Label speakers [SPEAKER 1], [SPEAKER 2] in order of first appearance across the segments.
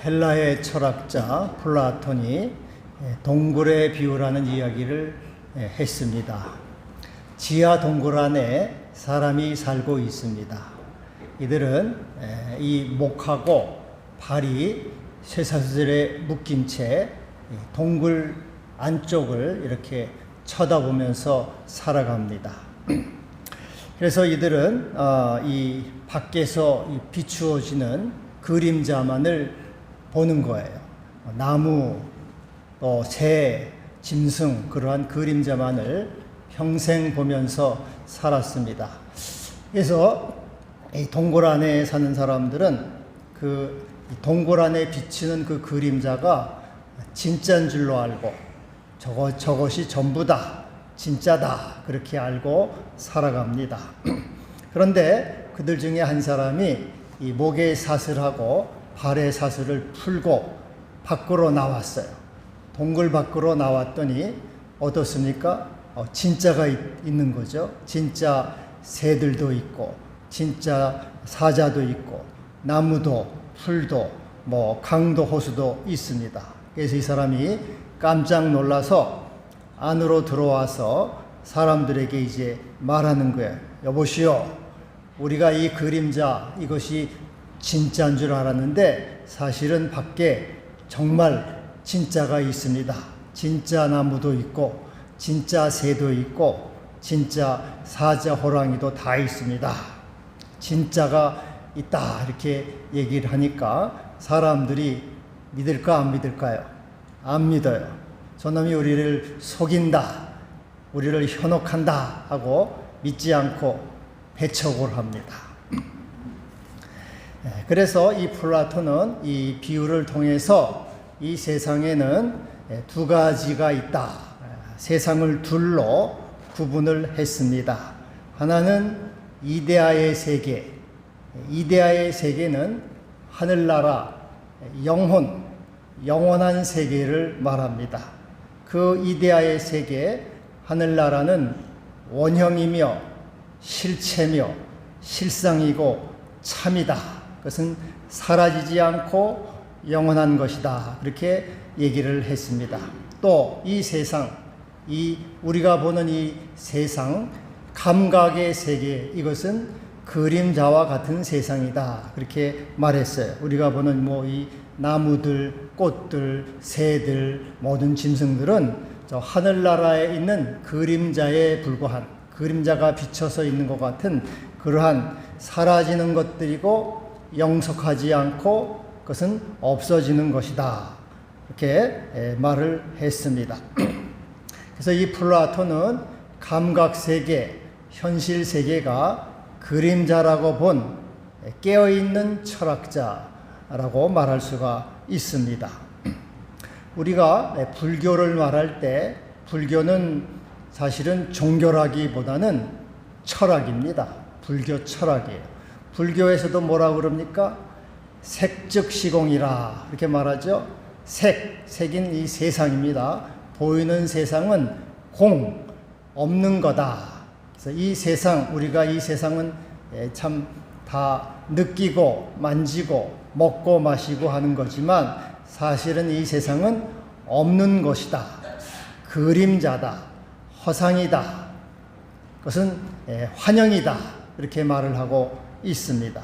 [SPEAKER 1] 헬라의 철학자 플라톤이 동굴의 비유라는 이야기를 했습니다. 지하 동굴 안에 사람이 살고 있습니다. 이들은 이 목하고 발이 쇠사슬에 묶인 채 동굴 안쪽을 이렇게 쳐다보면서 살아갑니다. 그래서 이들은 이 밖에서 비추어지는 그림자만을 보는 거예요. 나무, 또 새, 짐승, 그러한 그림자만을 평생 보면서 살았습니다. 그래서 이 동굴 안에 사는 사람들은 그 동굴 안에 비치는 그 그림자가 진짜인 줄로 알고 저것이 전부다, 진짜다, 그렇게 알고 살아갑니다. 그런데 그들 중에 한 사람이 이 목에 사슬하고 발에 사슬을 풀고 밖으로 나왔어요. 동굴 밖으로 나왔더니 어떻습니까? 진짜가 있는 거죠. 진짜 새들도 있고, 진짜 사자도 있고, 나무도, 풀도, 강도, 호수도 있습니다. 그래서 이 사람이 깜짝 놀라서 안으로 들어와서 사람들에게 이제 말하는 거예요. 여보시오, 우리가 이 그림자, 이것이 진짜인 줄 알았는데 사실은 밖에 정말 진짜가 있습니다. 진짜 나무도 있고, 진짜 새도 있고, 진짜 사자, 호랑이도 다 있습니다. 진짜가 있다, 이렇게 얘기를 하니까 사람들이 믿을까 안 믿을까요? 안 믿어요. 저놈이 우리를 속인다, 우리를 현혹한다 하고 믿지 않고 배척을 합니다. 그래서 이 플라톤은 이 비유를 통해서 이 세상에는 두 가지가 있다. 세상을 둘로 구분을 했습니다. 하나는 이데아의 세계. 이데아의 세계는 하늘나라, 영혼, 영원한 세계를 말합니다. 그 이데아의 세계, 하늘나라는 원형이며 실체며 실상이고 참이다. 그것은 사라지지 않고 영원한 것이다. 그렇게 얘기를 했습니다. 또 이 세상, 우리가 보는 이 세상, 감각의 세계, 이것은 그림자와 같은 세상이다. 그렇게 말했어요. 우리가 보는 이 나무들, 꽃들, 새들, 모든 짐승들은 저 하늘나라에 있는 그림자에 불과한, 그림자가 비쳐서 있는 것 같은 그러한 사라지는 것들이고 영속하지 않고 그것은 없어지는 것이다. 이렇게 말을 했습니다. 그래서 이 플라톤은 감각세계, 현실세계가 그림자라고 본 깨어있는 철학자라고 말할 수가 있습니다. 우리가 불교를 말할 때 불교는 사실은 종교라기보다는 철학입니다. 불교 철학이에요. 불교에서도 뭐라고 그럽니까? 색즉시공이라 이렇게 말하죠. 색인 이 세상입니다. 보이는 세상은 공, 없는 거다. 그래서 이 세상, 우리가 이 세상은 참 다 느끼고 만지고 먹고 마시고 하는 거지만 사실은 이 세상은 없는 것이다. 그림자다. 허상이다. 그것은 환영이다. 이렇게 말을 하고 있습니다.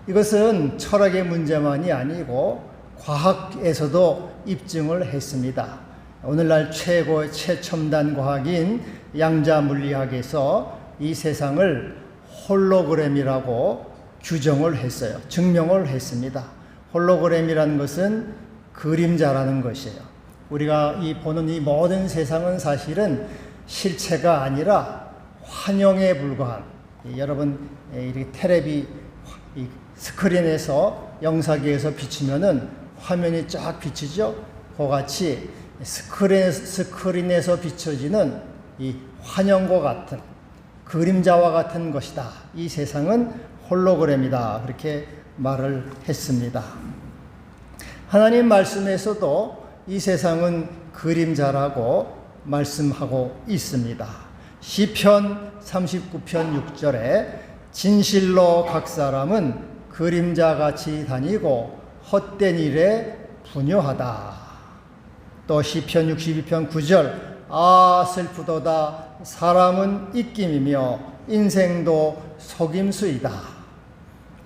[SPEAKER 1] 이것은 철학의 문제만이 아니고 과학에서도 입증을 했습니다. 오늘날 최고의 최첨단 과학인 양자물리학에서 이 세상을 홀로그램이라고 규정을 했어요. 증명을 했습니다. 홀로그램이라는 것은 그림자라는 것이에요. 우리가 보는 이 모든 세상은 사실은 실체가 아니라 환영에 불과한, 여러분 이렇게 텔레비 스크린에서 영사기에서 비치면은 화면이 쫙 비치죠. 그같이 스크린에서 비춰지는 이 환영과 같은 그림자와 같은 것이다. 이 세상은 홀로그램이다. 그렇게 말을 했습니다. 하나님 말씀에서도 이 세상은 그림자라고 말씀하고 있습니다. 시편 39편 6절에 진실로 각 사람은 그림자같이 다니고 헛된 일에 분요하다. 또 시편 62편 9절 아 슬프도다 사람은 입김이며 인생도 속임수이다.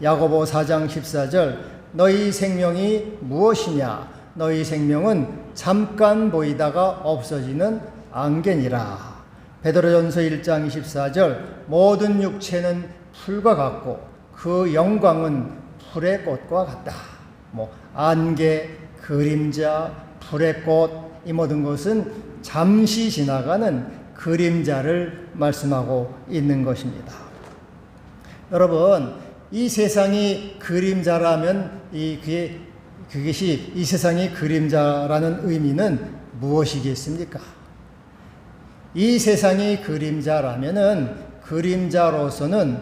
[SPEAKER 1] 야고보 4장 14절 너희 생명이 무엇이냐 너희 생명은 잠깐 보이다가 없어지는 안개니라. 베드로전서 1장 24절 모든 육체는 풀과 같고 그 영광은 풀의 꽃과 같다. 안개, 그림자, 풀의 꽃 이 모든 것은 잠시 지나가는 그림자를 말씀하고 있는 것입니다. 여러분 이 세상이 그림자라면 그것이 이 세상이 그림자라는 의미는 무엇이겠습니까? 이 세상이 그림자라면은 그림자로서는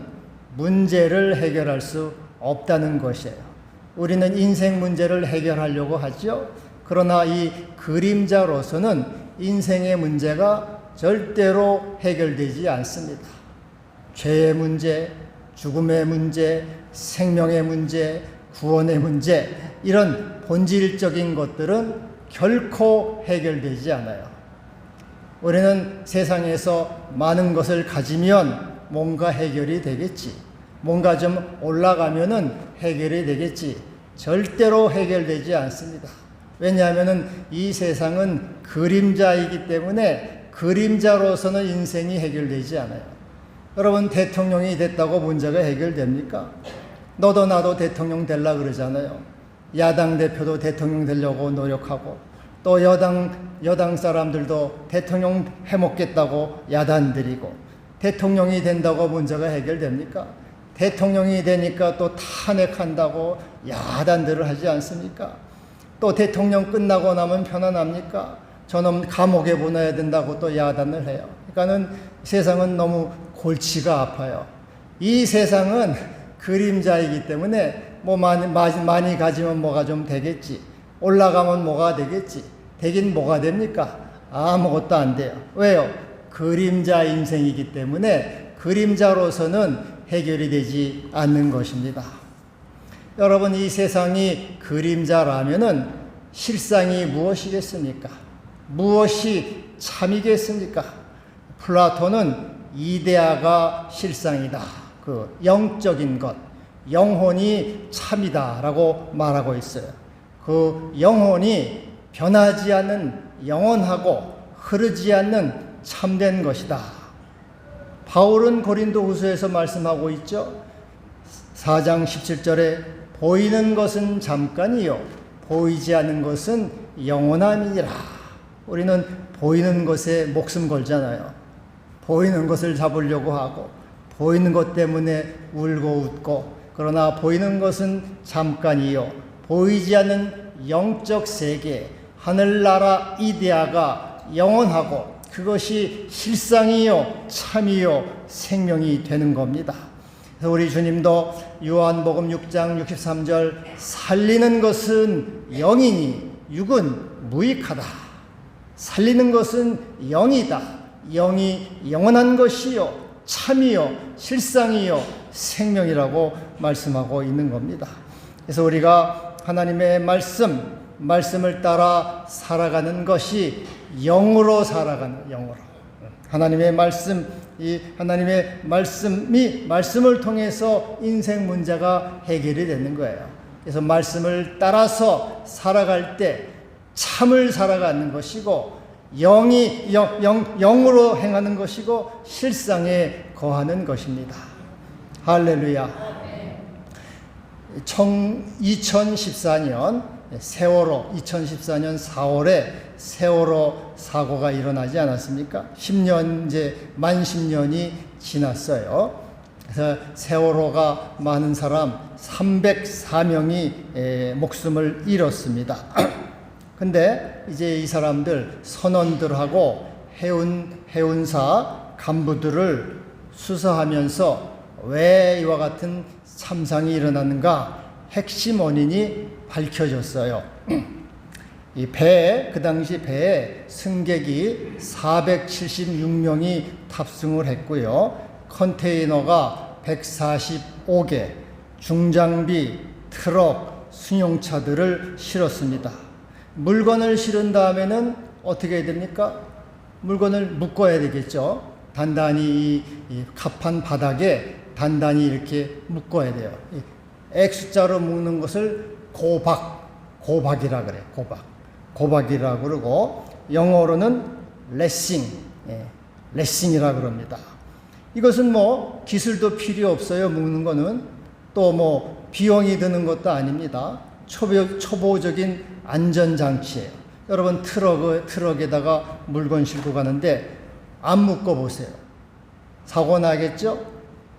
[SPEAKER 1] 문제를 해결할 수 없다는 것이에요. 우리는 인생 문제를 해결하려고 하죠. 그러나 이 그림자로서는 인생의 문제가 절대로 해결되지 않습니다. 죄의 문제, 죽음의 문제, 생명의 문제, 구원의 문제 이런 본질적인 것들은 결코 해결되지 않아요. 우리는 세상에서 많은 것을 가지면 뭔가 해결이 되겠지. 뭔가 좀 올라가면은 해결이 되겠지. 절대로 해결되지 않습니다. 왜냐하면은 이 세상은 그림자이기 때문에 그림자로서는 인생이 해결되지 않아요. 여러분 대통령이 됐다고 문제가 해결됩니까? 너도 나도 대통령 되려고 그러잖아요. 야당 대표도 대통령 되려고 노력하고 또 여당 사람들도 대통령 해먹겠다고 야단들이고 대통령이 된다고 문제가 해결됩니까? 대통령이 되니까 또 탄핵한다고 야단들을 하지 않습니까? 또 대통령 끝나고 나면 편안합니까? 저놈 감옥에 보내야 된다고 또 야단을 해요. 그러니까는 세상은 너무 골치가 아파요. 이 세상은 그림자이기 때문에 많이 가지면 뭐가 좀 되겠지. 올라가면 뭐가 되겠지. 되긴 뭐가 됩니까? 아무것도 안 돼요. 왜요? 그림자 인생이기 때문에 그림자로서는 해결이 되지 않는 것입니다. 여러분 이 세상이 그림자라면은 실상이 무엇이겠습니까? 무엇이 참이겠습니까? 플라톤은 이데아가 실상이다. 그 영적인 것, 영혼이 참이다라고 말하고 있어요. 그 영혼이 변하지 않는 영원하고 흐르지 않는 참된 것이다. 바울은 고린도후서에서 말씀하고 있죠. 4장 17절에 보이는 것은 잠깐이요 보이지 않는 것은 영원함이니라. 우리는 보이는 것에 목숨 걸잖아요. 보이는 것을 잡으려고 하고 보이는 것 때문에 울고 웃고 그러나 보이는 것은 잠깐이요 보이지 않는 영적 세계 하늘나라 이데아가 영원하고 그것이 실상이요 참이요 생명이 되는 겁니다. 그래서 우리 주님도 요한복음 6장 63절 살리는 것은 영이니 육은 무익하다. 살리는 것은 영이다. 영이 영원한 것이요 참이요 실상이요 생명이라고 말씀하고 있는 겁니다. 그래서 우리가 하나님의 말씀을 따라 살아가는 것이 영으로 살아가는 영으로. 하나님의 하나님의 말씀을 통해서 인생 문제가 해결이 되는 거예요. 그래서 말씀을 따라서 살아갈 때 참을 살아가는 것이고 영으로 행하는 것이고 실상에 거하는 것입니다. 할렐루야. 2014년 세월호 2014년 4월에 세월호 사고가 일어나지 않았습니까? 10년 이제 만 10년이 지났어요. 그래서 세월호가 많은 사람 304명이 목숨을 잃었습니다. 근데 이제 이 사람들 선원들하고 해운사 간부들을 수사하면서 왜 이와 같은 참상이 일어났는가 핵심 원인이 밝혀졌어요. 그 당시 배에 승객이 476명이 탑승을 했고요. 컨테이너가 145개, 중장비, 트럭, 승용차들을 실었습니다. 물건을 실은 다음에는 어떻게 해야 됩니까? 물건을 묶어야 되겠죠. 단단히 이 갑판 바닥에 단단히 이렇게 묶어야 돼요. X자로 묶는 것을 고박이라 그래. 고박이라 그러고 영어로는 레싱이라 그럽니다. 이것은 뭐 기술도 필요 없어요. 묶는 거는 또 뭐 비용이 드는 것도 아닙니다. 초보적인 안전장치예요. 여러분 트럭에다가 물건 싣고 가는데 안 묶어 보세요. 사고 나겠죠?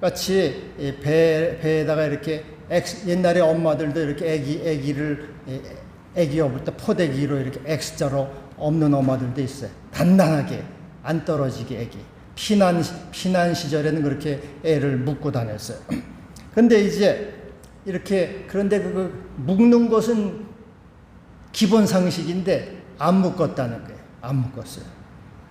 [SPEAKER 1] 같이 배에다가 이렇게 옛날에 엄마들도 이렇게 애기 업을 때 포대기로 이렇게 X자로 엎는 엄마들도 있어요. 단단하게 안 떨어지게 애기. 피난 시절에는 그렇게 애를 묶고 다녔어요. 근데 이제 이렇게 그런데 그 묶는 것은 기본 상식인데 안 묶었다는 거예요. 안 묶었어요.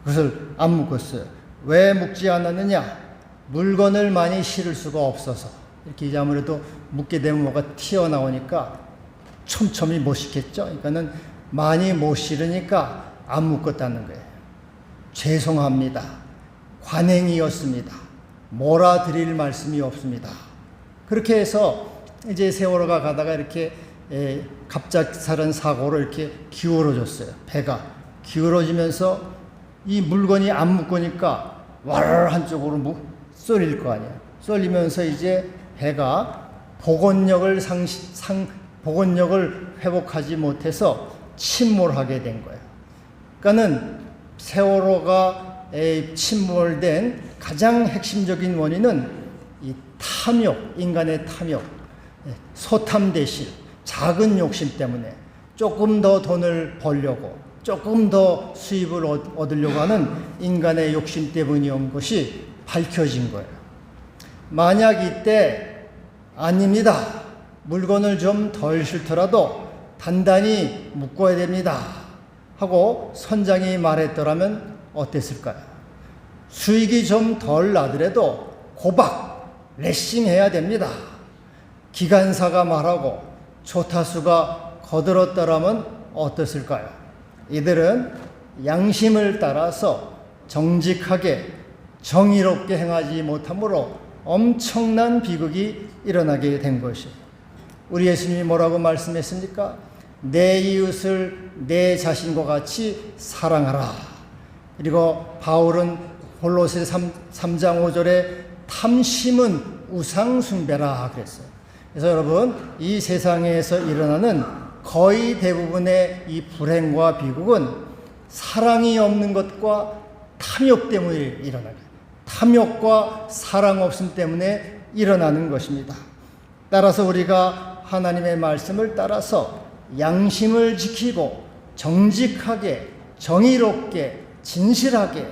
[SPEAKER 1] 그것을 안 묶었어요. 왜 묶지 않았느냐? 물건을 많이 실을 수가 없어서. 이렇게 이제 아무래도 묶게 되면 뭐가 튀어나오니까 촘촘히 못 싣겠죠. 그러니까는 많이 못 실으니까 안 묶었다는 거예요. 죄송합니다. 관행이었습니다. 몰아드릴 말씀이 없습니다. 그렇게 해서 이제 세월호가 가다가 이렇게 갑작스런 사고로 이렇게 기울어졌어요. 배가 기울어지면서 이 물건이 안 묶으니까 와르르 한쪽으로 쏠릴 거 아니에요. 쏠리면서 이제 배가 복원력을 회복하지 못해서 침몰하게 된 거예요. 그러니까는 세월호가 침몰된 가장 핵심적인 원인은 이 인간의 탐욕, 소탐 대실, 작은 욕심 때문에 조금 더 돈을 벌려고, 조금 더 수입을 얻으려고 하는 인간의 욕심 때문이온 것이 밝혀진 거예요. 만약 이때 아닙니다. 물건을 좀 덜 실더라도 단단히 묶어야 됩니다. 하고 선장이 말했더라면 어땠을까요? 수익이 좀 덜 나더라도 레싱해야 됩니다. 기관사가 말하고 조타수가 거들었더라면 어땠을까요? 이들은 양심을 따라서 정직하게 정의롭게 행하지 못함으로 엄청난 비극이 일어나게 된 것이에요. 우리 예수님이 뭐라고 말씀했습니까? 내 이웃을 내 자신과 같이 사랑하라. 그리고 바울은 골로새 3장 5절에 탐심은 우상숭배라 그랬어요. 그래서 여러분, 이 세상에서 일어나는 거의 대부분의 이 불행과 비극은 사랑이 없는 것과 탐욕 때문에 일어나요. 탐욕과 사랑 없음 때문에 일어나는 것입니다. 따라서 우리가 하나님의 말씀을 따라서 양심을 지키고 정직하게, 정의롭게, 진실하게,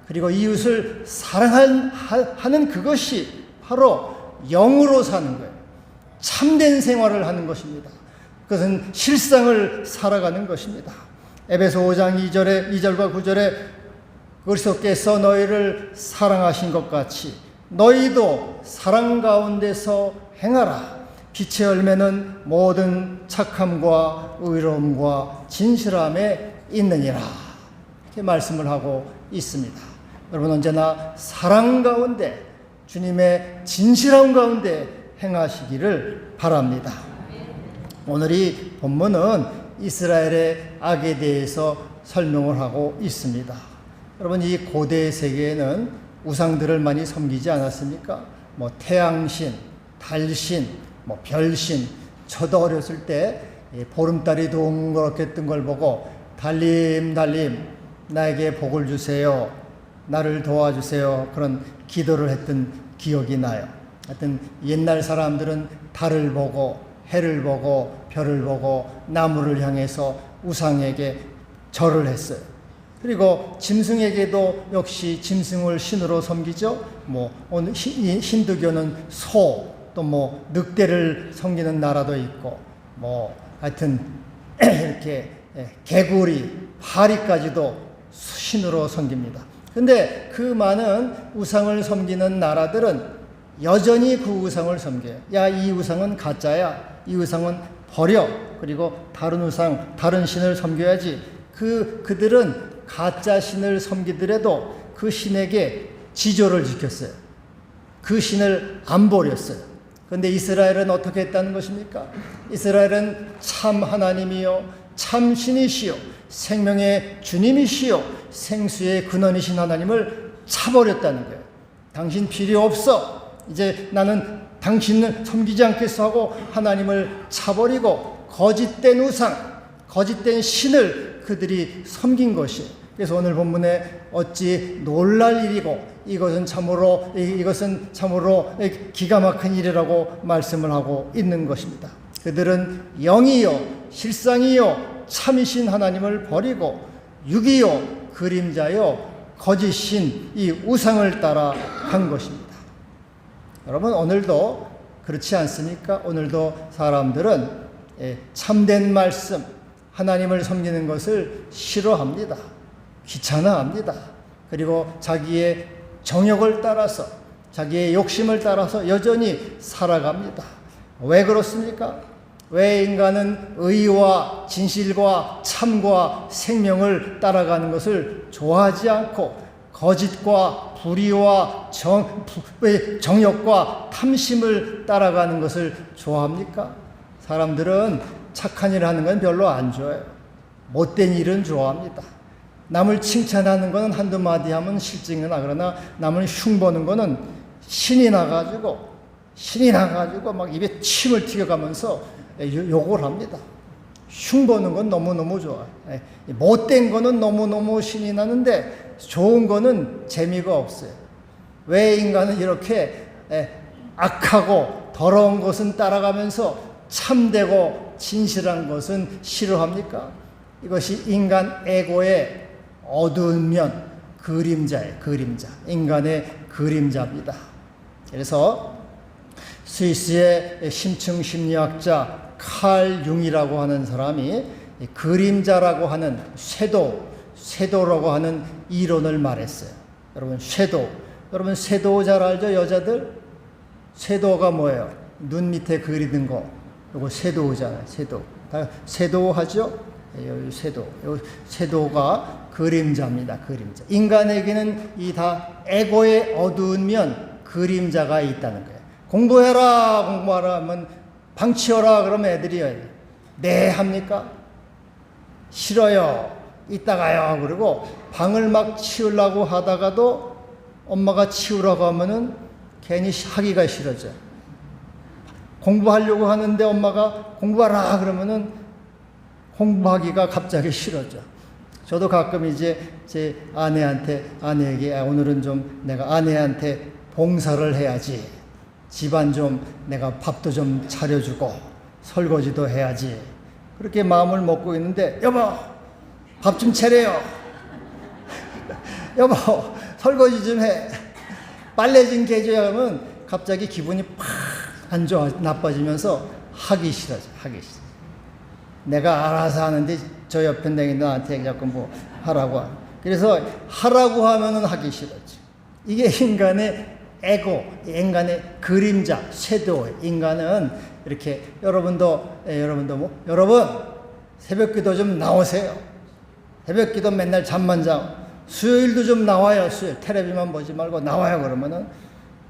[SPEAKER 1] 그리고 이웃을 사랑하는 그것이 바로 영으로 사는 거예요. 참된 생활을 하는 것입니다. 그것은 실상을 살아가는 것입니다. 에베소 5장 2절과 9절에 그리스도께서 너희를 사랑하신 것 같이 너희도 사랑 가운데서 행하라. 빛의 열매는 모든 착함과 의로움과 진실함에 있느니라. 이렇게 말씀을 하고 있습니다. 여러분 언제나 사랑 가운데 주님의 진실함 가운데 행하시기를 바랍니다. 오늘 이 본문은 이스라엘의 악에 대해서 설명을 하고 있습니다. 여러분 이 고대 세계에는 우상들을 많이 섬기지 않았습니까? 뭐 태양신, 달신, 뭐 별신. 저도 어렸을 때 보름달이 동그랗게 뜬 걸 보고 달님 나에게 복을 주세요. 나를 도와주세요. 그런 기도를 했던 기억이 나요. 하여튼 옛날 사람들은 달을 보고 해를 보고 별을 보고 나무를 향해서 우상에게 절을 했어요. 그리고 짐승에게도 역시 짐승을 신으로 섬기죠. 뭐 오늘 힌두교는 소, 또 뭐 늑대를 섬기는 나라도 있고, 뭐 하여튼 이렇게 개구리, 파리까지도 신으로 섬깁니다. 근데 그 많은 우상을 섬기는 나라들은 여전히 그 우상을 섬겨요. 야, 이 우상은 가짜야. 이 우상은 버려. 그리고 다른 우상, 다른 신을 섬겨야지. 그들은 가짜 신을 섬기더라도 그 신에게 지조를 지켰어요. 그 신을 안 버렸어요. 그런데 이스라엘은 어떻게 했다는 것입니까? 이스라엘은 참 하나님이요, 참 신이시요, 생명의 주님이시요, 생수의 근원이신 하나님을 차버렸다는 거예요. 당신 필요 없어. 이제 나는 당신을 섬기지 않겠어 하고 하나님을 차버리고 거짓된 우상, 거짓된 신을 그들이 섬긴 것이에요. 그래서 오늘 본문에 어찌 놀랄 일이고 이것은 참으로 기가 막힌 일이라고 말씀을 하고 있는 것입니다. 그들은 영이요 실상이요 참이신 하나님을 버리고 육이요 그림자요 거짓신 이 우상을 따라 간 것입니다. 여러분 오늘도 그렇지 않습니까? 오늘도 사람들은 참된 말씀 하나님을 섬기는 것을 싫어합니다. 귀찮아합니다. 그리고 자기의 정욕을 따라서 자기의 욕심을 따라서 여전히 살아갑니다. 왜 그렇습니까? 왜 인간은 의와 진실과 참과 생명을 따라가는 것을 좋아하지 않고 거짓과 불의와 정욕과 탐심을 따라가는 것을 좋아합니까? 사람들은 착한 일을 하는 건 별로 안 좋아해요. 못된 일은 좋아합니다. 남을 칭찬하는 거는 한두 마디 하면 실증이 나. 그러나 남을 흉보는 거는 신이 나가지고 막 입에 침을 튀겨가면서 욕을 합니다. 흉보는 건 너무너무 좋아요. 못된 거는 너무너무 신이 나는데 좋은 거는 재미가 없어요. 왜 인간은 이렇게 악하고 더러운 것은 따라가면서 참되고 진실한 것은 싫어합니까? 이것이 인간 에고의 어두운 면, 그림자예요. 그림자. 인간의 그림자입니다. 그래서 스위스의 심층 심리학자 칼 융이라고 하는 사람이 그림자라고 하는 쇄도라고 하는 이론을 말했어요. 여러분 쇄도 잘 알죠? 여자들? 쇄도가 뭐예요? 눈 밑에 그리는 거. 이거 쇄도잖아요. 쇄도 하죠? 여기 쇄도가 그림자입니다. 그림자. 인간에게는 이 다 에고의 어두운 면, 그림자가 있다는 거예요. 공부하라 하면 방 치워라 그러면 애들이 네 합니까? 싫어요. 이따가요. 그리고 방을 막 치우려고 하다가도 엄마가 치우라고 하면은 괜히 하기가 싫어져. 공부하려고 하는데 엄마가 공부하라 그러면은 공부하기가 갑자기 싫어져. 저도 가끔 이제 제 아내에게 오늘은 좀 내가 아내한테 봉사를 해야지. 집안 좀 내가 밥도 좀 차려주고 설거지도 해야지. 그렇게 마음을 먹고 있는데 여보 밥 좀 차려요. 여보 설거지 좀 해. 빨래 좀 개줘야 하면 갑자기 기분이 팍 안 좋아 나빠지면서 하기 싫어져. 내가 알아서 하는데 저 옆에 나한테 자꾸 뭐 하라고 하고. 그래서 하라고 하면은 하기 싫어지. 이게 인간의 에고, 인간의 그림자, 쇄도. 인간은 이렇게 여러분 새벽기도 좀 나오세요. 새벽기도 맨날 잠만 자고 수요일도 좀 나와요. 수요일 텔레비만 보지 말고 나와요. 그러면은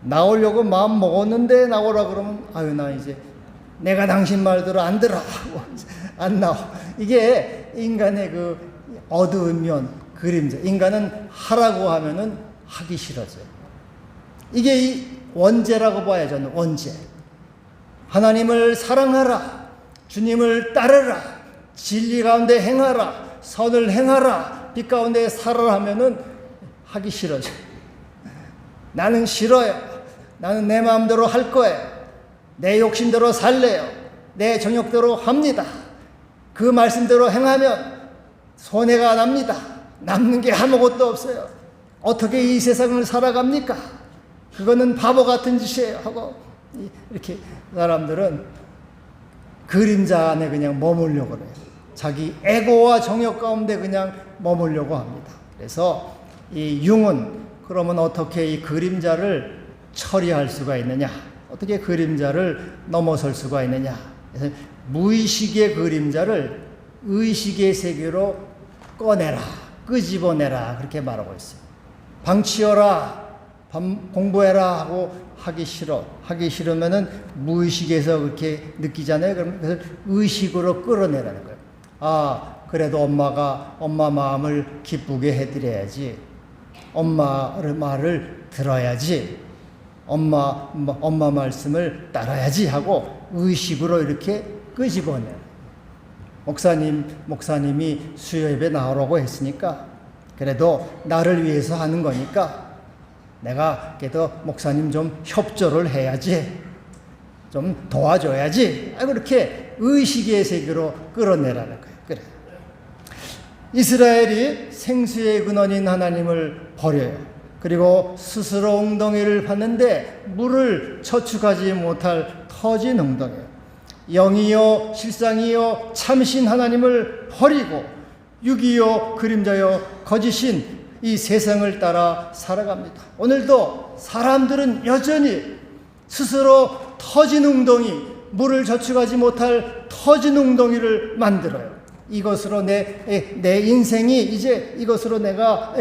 [SPEAKER 1] 나오려고 마음 먹었는데 나오라 그러면 나 이제 내가 당신 말대로 안 들어 하고 안 나와. 이게 인간의 그 어두운 면, 그림자. 인간은 하라고 하면은 하기 싫어져요. 이게 이 원죄라고 봐요. 저는 원죄. 하나님을 사랑하라. 주님을 따르라. 진리 가운데 행하라. 선을 행하라. 빛 가운데 살아라 하면은 하기 싫어져. 나는 싫어요. 나는 내 마음대로 할 거예요. 내 욕심대로 살래요. 내 정욕대로 합니다. 그 말씀대로 행하면 손해가 납니다. 남는 게 아무것도 없어요. 어떻게 이 세상을 살아갑니까? 그거는 바보 같은 짓이에요 하고 이렇게 사람들은 그림자 안에 그냥 머물려고 그래요. 자기 에고와 정욕 가운데 그냥 머물려고 합니다. 그래서 이 융은 그러면 어떻게 이 그림자를 처리할 수가 있느냐? 어떻게 그림자를 넘어설 수가 있느냐? 그래서 무의식의 그림자를 의식의 세계로 꺼내라, 끄집어내라 그렇게 말하고 있어요. 방치어라, 공부해라 하고 하기 싫으면은 무의식에서 그렇게 느끼잖아요. 그래서 의식으로 끌어내라는 거예요. 아, 그래도 엄마 마음을 기쁘게 해드려야지. 엄마 말을 들어야지. 엄마 말씀을 따라야지 하고 의식으로 이렇게 끄집어내요. 목사님이 수요 예배 나오라고 했으니까 그래도 나를 위해서 하는 거니까 내가 그래도 목사님 좀 협조를 해야지. 좀 도와줘야지. 그렇게 의식의 세계로 끌어내라는 거예요. 그래. 이스라엘이 생수의 근원인 하나님을 버려요. 그리고 스스로 웅덩이를 팠는데 물을 저축하지 못할 터진 웅덩이에요. 영이요 실상이요 참신 하나님을 버리고 육이요 그림자요 거짓인 이 세상을 따라 살아갑니다. 오늘도 사람들은 여전히 스스로 터진 웅덩이, 물을 저축하지 못할 터진 웅덩이를 만들어요. 이것으로 내 인생이 이제 이것으로 내가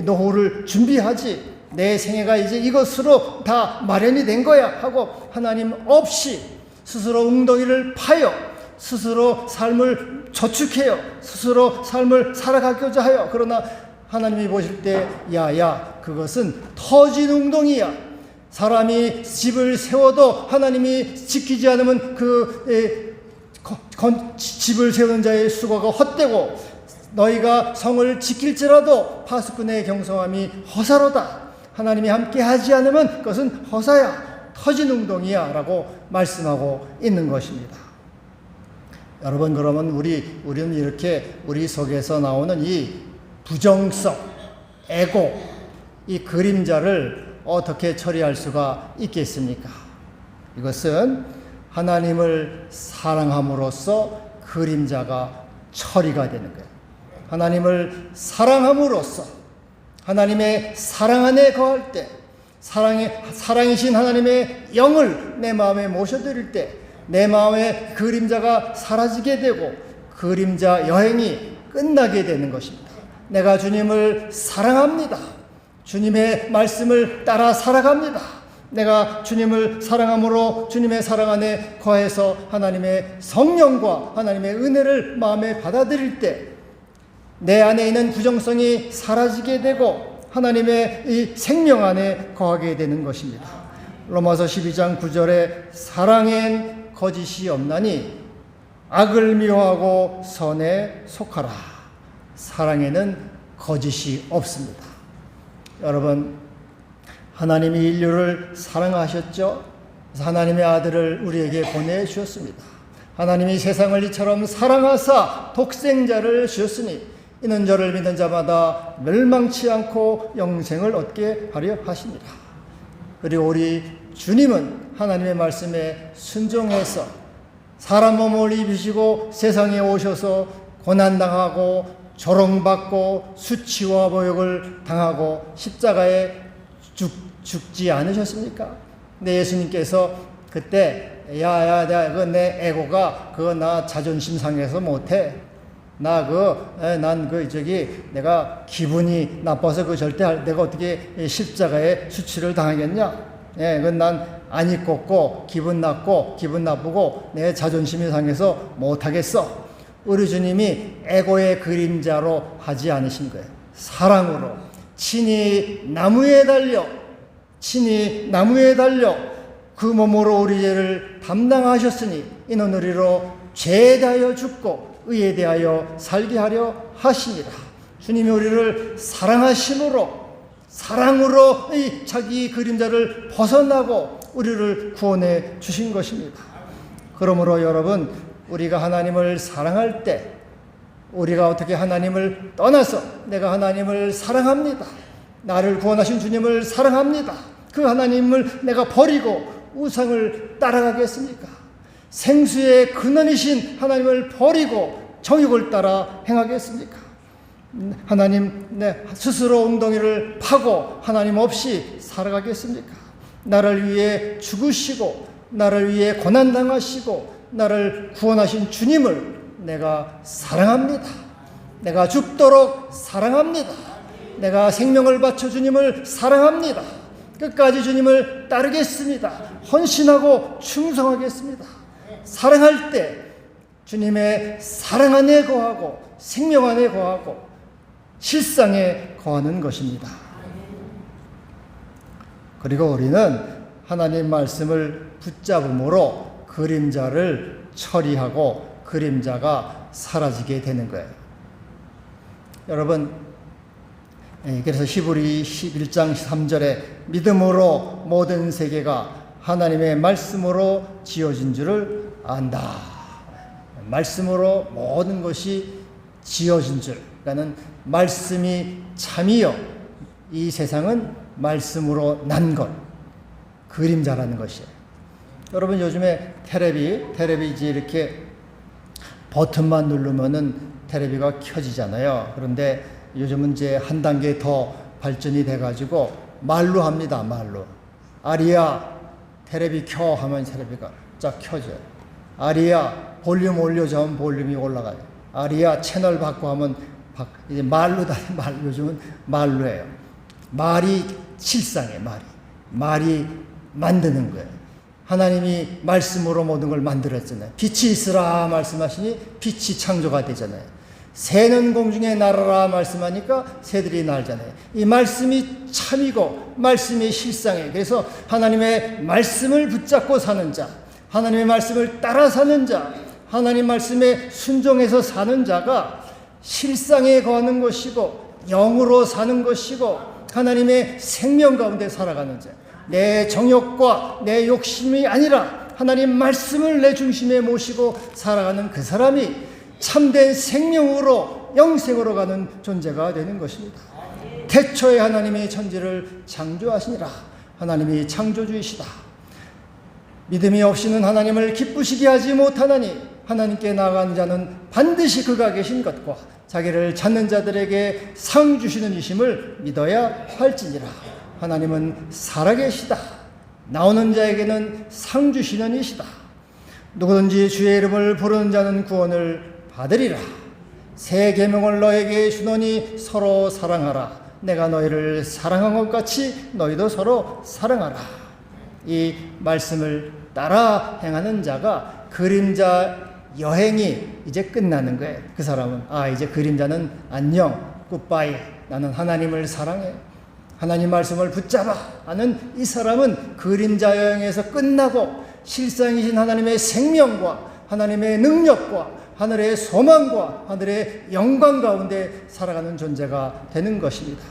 [SPEAKER 1] 노후를 준비하지. 내 생애가 이제 이것으로 다 마련이 된 거야 하고 하나님 없이 스스로 웅덩이를 파요. 스스로 삶을 저축해요. 스스로 삶을 살아가고자 해요. 그러나 하나님이 보실 때 야야 그것은 터진 웅덩이야. 사람이 집을 세워도 하나님이 지키지 않으면 집을 세우는 자의 수고가 헛되고 너희가 성을 지킬지라도 파수꾼의 경성함이 허사로다. 하나님이 함께 하지 않으면 그것은 허사야. 터진 웅덩이야 라고 말씀하고 있는 것입니다. 여러분 그러면 우리는 이렇게 우리 속에서 나오는 이 부정성, 에고, 이 그림자를 어떻게 처리할 수가 있겠습니까? 이것은 하나님을 사랑함으로써 그림자가 처리가 되는 거예요. 하나님을 사랑함으로써 하나님의 사랑 안에 거할 때 사랑이신 하나님의 영을 내 마음에 모셔드릴 때 내 마음의 그림자가 사라지게 되고 그림자 여행이 끝나게 되는 것입니다. 내가 주님을 사랑합니다. 주님의 말씀을 따라 살아갑니다. 내가 주님을 사랑함으로 주님의 사랑 안에 거해서 하나님의 성령과 하나님의 은혜를 마음에 받아들일 때 내 안에 있는 부정성이 사라지게 되고 하나님의 이 생명 안에 거하게 되는 것입니다. 로마서 12장 9절에 사랑엔 거짓이 없나니 악을 미워하고 선에 속하라. 사랑에는 거짓이 없습니다. 여러분 하나님이 인류를 사랑하셨죠. 하나님의 아들을 우리에게 보내주셨습니다. 하나님이 세상을 이처럼 사랑하사 독생자를 주셨으니 이는 저를 믿는 자마다 멸망치 않고 영생을 얻게 하려 하십니다. 그리고 우리 주님은 하나님의 말씀에 순종해서 사람 몸을 입으시고 세상에 오셔서 고난당하고 조롱받고 수치와 모욕을 당하고 십자가에 죽지 않으셨습니까? 근데 예수님께서 그때 내가 내 에고가 나 자존심 상해서 못해. 내가 기분이 나빠서 절대 내가 어떻게 십자가에 수치를 당하겠냐? 그건 난 안 입고 기분 나쁘고 내 자존심이 상해서 못하겠어. 우리 주님이 에고의 그림자로 하지 않으신 거예요. 사랑으로 친히 나무에 달려 그 몸으로 우리 죄를 담당하셨으니 이는 우리로 죄에 대하여 죽고 의에 대하여 살게 하려 하십니다. 주님이 우리를 사랑으로 이 자기 그림자를 벗어나고 우리를 구원해 주신 것입니다. 그러므로 여러분 우리가 하나님을 사랑할 때 우리가 어떻게 하나님을 떠나서 내가 하나님을 사랑합니다. 나를 구원하신 주님을 사랑합니다. 그 하나님을 내가 버리고 우상을 따라가겠습니까? 생수의 근원이신 하나님을 버리고 정욕을 따라 행하겠습니까? 하나님 스스로 웅덩이를 파고 하나님 없이 살아가겠습니까? 나를 위해 죽으시고 나를 위해 고난당하시고 나를 구원하신 주님을 내가 사랑합니다. 내가 죽도록 사랑합니다. 내가 생명을 바쳐 주님을 사랑합니다. 끝까지 주님을 따르겠습니다. 헌신하고 충성하겠습니다. 사랑할 때 주님의 사랑 안에 거하고 생명 안에 거하고 실상에 거하는 것입니다. 그리고 우리는 하나님 말씀을 붙잡음으로 그림자를 처리하고 그림자가 사라지게 되는 거예요. 여러분, 그래서 히브리 11장 3절에 믿음으로 모든 세계가 하나님의 말씀으로 지어진 줄을 안다. 말씀으로 모든 것이 지어진 줄. 그러니까는 말씀이 참이요. 이 세상은 말씀으로 난 것. 그림자라는 것이에요. 여러분, 요즘에 텔레비 이제 이렇게 버튼만 누르면은 텔레비가 켜지잖아요. 그런데 요즘은 이제 한 단계 더 발전이 돼가지고 말로 합니다. 말로. 아리야, 텔레비 켜 하면 텔레비가 쫙 켜져요. 아리야, 볼륨 올려줘 하면 볼륨이 올라가요. 아리야, 채널 바꿔 하면 이제 말로 요즘은 말로 해요. 말이 실상이에요. 말이 만드는 거예요. 하나님이 말씀으로 모든 걸 만들었잖아요. 빛이 있으라 말씀하시니 빛이 창조가 되잖아요. 새는 공중에 날아라 말씀하니까 새들이 날잖아요. 이 말씀이 참이고 말씀이 실상이에요. 그래서 하나님의 말씀을 붙잡고 사는 자, 하나님의 말씀을 따라 사는 자, 하나님 말씀에 순종해서 사는 자가 실상에 거하는 것이고 영으로 사는 것이고 하나님의 생명 가운데 살아가는 자. 내 정욕과 내 욕심이 아니라 하나님 말씀을 내 중심에 모시고 살아가는 그 사람이 참된 생명으로 영생으로 가는 존재가 되는 것입니다. 태초에 하나님이 천지를 창조하시니라. 하나님이 창조주이시다. 믿음이 없이는 하나님을 기쁘시게 하지 못하나니 하나님께 나아간 자는 반드시 그가 계신 것과 자기를 찾는 자들에게 상 주시는 이심을 믿어야 할지니라. 하나님은 살아계시다. 나오는 자에게는 상 주시는 이시다. 누구든지 주의 이름을 부르는 자는 구원을 받으리라. 새 계명을 너에게 주노니 서로 사랑하라. 내가 너희를 사랑한 것 같이 너희도 서로 사랑하라. 이 말씀을 따라 행하는 자가 그림자 여행이 이제 끝나는 거예요. 그 사람은 이제 그림자는 안녕, 굿바이. 나는 하나님을 사랑해. 하나님 말씀을 붙잡아 하는 이 사람은 그림자 여행에서 끝나고 실상이신 하나님의 생명과 하나님의 능력과 하늘의 소망과 하늘의 영광 가운데 살아가는 존재가 되는 것입니다.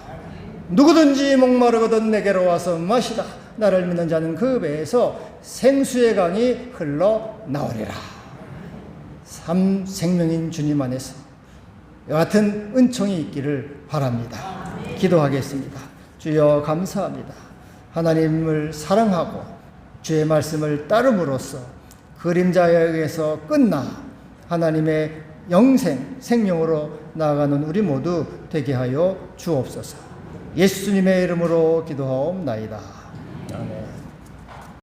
[SPEAKER 1] 누구든지 목마르거든 내게로 와서 마시라. 나를 믿는 자는 그 배에서 생수의 강이 흘러나오리라. 생명인 주님 안에서 이와 같은 은총이 있기를 바랍니다. 기도하겠습니다. 주여 감사합니다. 하나님을 사랑하고 주의 말씀을 따름으로써 그림자 여행에서 끝나 하나님의 영생, 생명으로 나아가는 우리 모두 되게 하여 주옵소서. 예수님의 이름으로 기도하옵나이다. 아멘.